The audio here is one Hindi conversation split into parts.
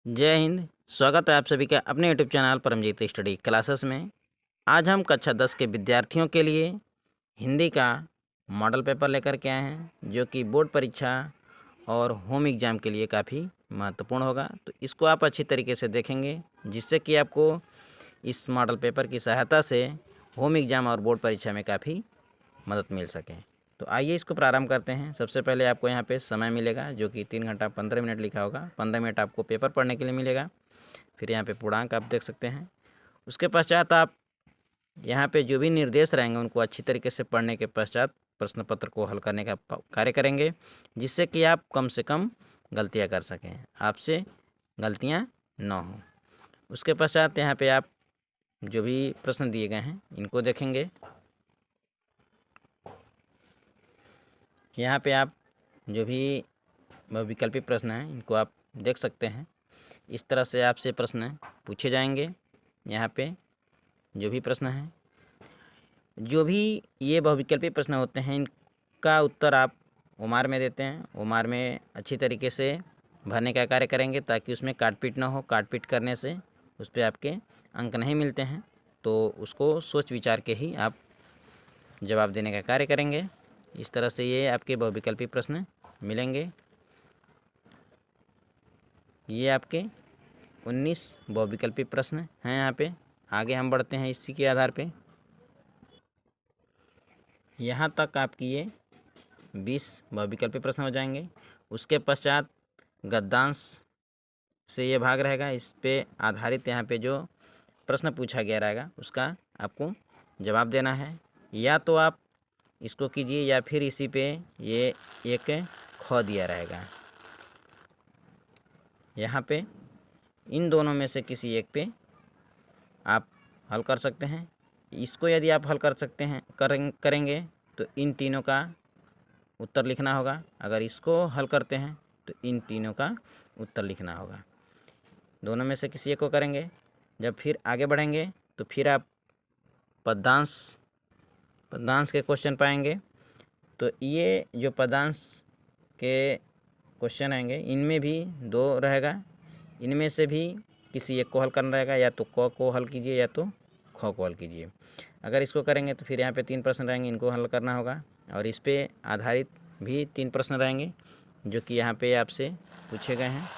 जय हिंद। स्वागत है आप सभी का अपने YouTube channel Paramjeet study classes में। आज हम कक्षा 10 के विद्यार्थियों के लिए हिंदी का मॉडल पेपर लेकर के आए हैं, जो कि बोर्ड परीक्षा और होम एग्ज़ाम के लिए काफ़ी महत्वपूर्ण होगा। तो इसको आप अच्छी तरीके से देखेंगे, जिससे कि आपको इस मॉडल पेपर की सहायता से होम एग्ज़ाम और बोर्ड परीक्षा में काफ़ी मदद मिल सके। तो आइए इसको प्रारंभ करते हैं। सबसे पहले आपको यहाँ पे समय मिलेगा, जो कि 3 घंटा 15 मिनट लिखा होगा। 15 मिनट आपको पेपर पढ़ने के लिए मिलेगा। फिर यहाँ पे पूर्णांक आप देख सकते हैं। उसके पश्चात आप यहाँ पे जो भी निर्देश रहेंगे उनको अच्छी तरीके से पढ़ने के पश्चात प्रश्न पत्र को हल करने का कार्य करेंगे, जिससे कि आप कम से कम गलतियाँ कर सकें, आपसे गलतियाँ न हों। उसके पश्चात यहाँ पे आप जो भी प्रश्न दिए गए हैं इनको देखेंगे। यहाँ पे आप जो भी विकल्पी प्रश्न हैं इनको आप देख सकते हैं। इस तरह से आपसे प्रश्न पूछे जाएंगे। यहाँ पे जो भी प्रश्न हैं, जो भी ये बहुविकल्पी प्रश्न होते हैं, इनका उत्तर आप ओमार में देते हैं। ओमार में अच्छी तरीके से भरने का कार्य करेंगे, ताकि उसमें काटपीट ना हो। काटपीट करने से उस पर आपके अंक नहीं मिलते हैं। तो उसको सोच विचार के ही आप जवाब देने का कार्य करेंगे। इस तरह से ये आपके बहुविकल्पी प्रश्न मिलेंगे। ये आपके 19 बहुविकल्पी प्रश्न हैं। यहाँ पे आगे हम बढ़ते हैं इसी के आधार पे। यहाँ तक आपकी ये 20 बहुविकल्पी प्रश्न हो जाएंगे। उसके पश्चात गद्यांश से ये भाग रहेगा। इस पे आधारित यहाँ पे जो प्रश्न पूछा गया रहेगा उसका आपको जवाब देना है। या तो आप इसको कीजिए, या फिर इसी पे ये एक ख दिया रहेगा। यहाँ पे इन दोनों में से किसी एक पे आप हल कर सकते हैं। इसको यदि आप हल कर सकते हैं करेंगे तो इन तीनों का उत्तर लिखना होगा। अगर इसको हल करते हैं तो इन तीनों का उत्तर लिखना होगा। दोनों में से किसी एक को करेंगे। जब फिर आगे बढ़ेंगे तो फिर आप पद्यांश के क्वेश्चन पाएंगे। तो ये जो पद्यांश के क्वेश्चन आएंगे, इनमें भी 2 रहेगा। इनमें से भी किसी एक को हल करना रहेगा। या तो क को हल कीजिए, या तो ख को हल कीजिए। अगर इसको करेंगे तो फिर यहाँ पे 3 प्रश्न रहेंगे, इनको हल करना होगा। और इस पे आधारित भी 3 प्रश्न रहेंगे, जो कि यहाँ पे आपसे पूछे गए हैं।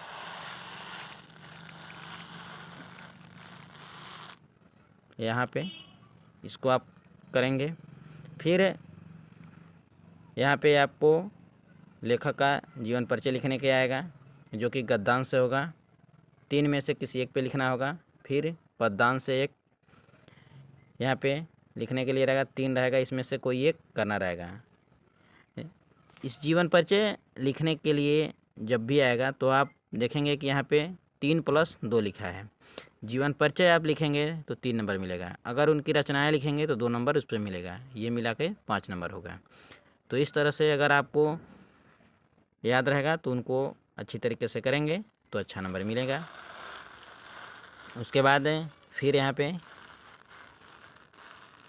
यहाँ पे इसको आप करेंगे। फिर यहाँ पे आपको लेखक का जीवन परिचय लिखने के आएगा, जो कि गद्यांश से होगा। 3 में से किसी एक पे लिखना होगा। फिर पद्यांश से एक यहाँ पे लिखने के लिए रहेगा। 3 रहेगा, इसमें से कोई एक करना रहेगा। इस जीवन परिचय लिखने के लिए जब भी आएगा तो आप देखेंगे कि यहाँ पे 3 + 2 लिखा है। जीवन परिचय आप लिखेंगे तो 3 नंबर मिलेगा। अगर उनकी रचनाएं लिखेंगे तो 2 नंबर उस पर मिलेगा। ये मिला के 5 नंबर होगा। तो इस तरह से अगर आपको याद रहेगा तो उनको अच्छी तरीके से करेंगे तो अच्छा नंबर मिलेगा। उसके बाद फिर यहाँ पे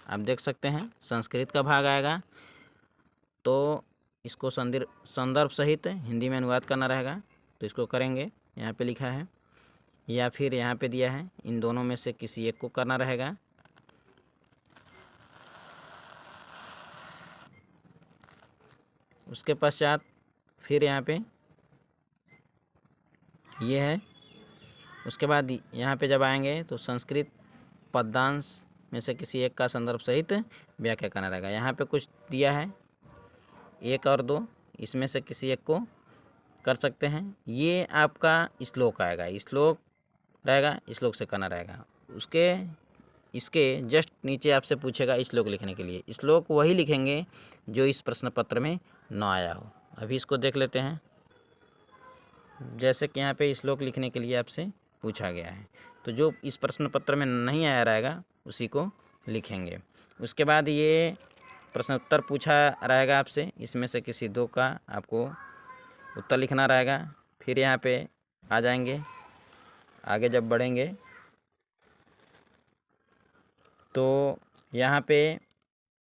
आप देख सकते हैं संस्कृत का भाग आएगा। तो इसको संदर्भ सहित हिंदी में अनुवाद करना रहेगा। तो इसको करेंगे, यहाँ पे लिखा है। या फिर यहाँ पे दिया है, इन दोनों में से किसी एक को करना रहेगा। उसके पश्चात फिर यहाँ पे ये है। उसके बाद यहाँ पे जब आएंगे तो संस्कृत पद्यांश में से किसी एक का संदर्भ सहित व्याख्या करना रहेगा। यहाँ पे कुछ दिया है 1 और 2, इसमें से किसी एक को कर सकते हैं। ये आपका श्लोक आएगा, श्लोक रहेगा, श्लोक से करना रहेगा। इसके जस्ट नीचे आपसे पूछेगा श्लोक लिखने के लिए। श्लोक वही लिखेंगे जो इस प्रश्न पत्र में न आया हो। अभी इसको देख लेते हैं। जैसे कि यहाँ पे श्लोक लिखने के लिए आपसे पूछा गया है, तो जो इस प्रश्न पत्र में नहीं आया रहेगा उसी को लिखेंगे। उसके बाद ये प्रश्न उत्तर पूछा रहेगा आपसे, इसमें से किसी 2 का आपको उत्तर लिखना रहेगा। फिर यहाँ पे आ जाएंगे, आगे जब बढ़ेंगे तो यहाँ पे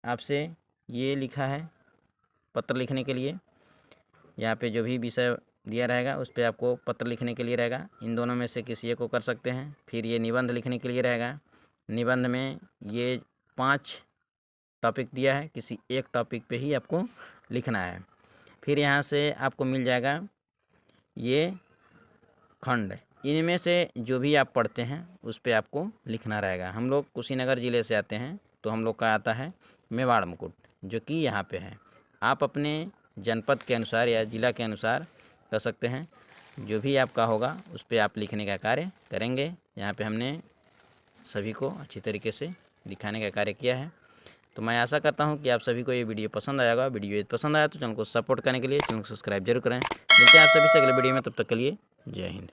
आपसे ये लिखा है पत्र लिखने के लिए। यहाँ पे जो भी विषय दिया रहेगा, उस पर आपको पत्र लिखने के लिए रहेगा। इन दोनों में से किसी एक को कर सकते हैं। फिर ये निबंध लिखने के लिए रहेगा। निबंध में ये 5 टॉपिक दिया है, किसी एक टॉपिक पे ही आपको लिखना है। फिर यहाँ से आपको मिल जाएगा ये खंड, इनमें से जो भी आप पढ़ते हैं उस पर आपको लिखना रहेगा। हम लोग कुशीनगर ज़िले से आते हैं, तो हम लोग का आता है मेवाड़ मुकुट, जो कि यहाँ पे है। आप अपने जनपद के अनुसार या ज़िला के अनुसार कर सकते हैं। जो भी आपका होगा उस पर आप लिखने का कार्य करेंगे। यहाँ पे हमने सभी को अच्छी तरीके से दिखाने का कार्य किया है। तो मैं आशा करता हूँ कि आप सभी को ये वीडियो पसंद आएगा। वीडियो यदि पसंद आया तो चैनल को सपोर्ट करने के लिए चैनल को सब्सक्राइब जरूर करें। मिलते हैं आप सभी से अगले वीडियो में, तब तक के लिए जय हिंद।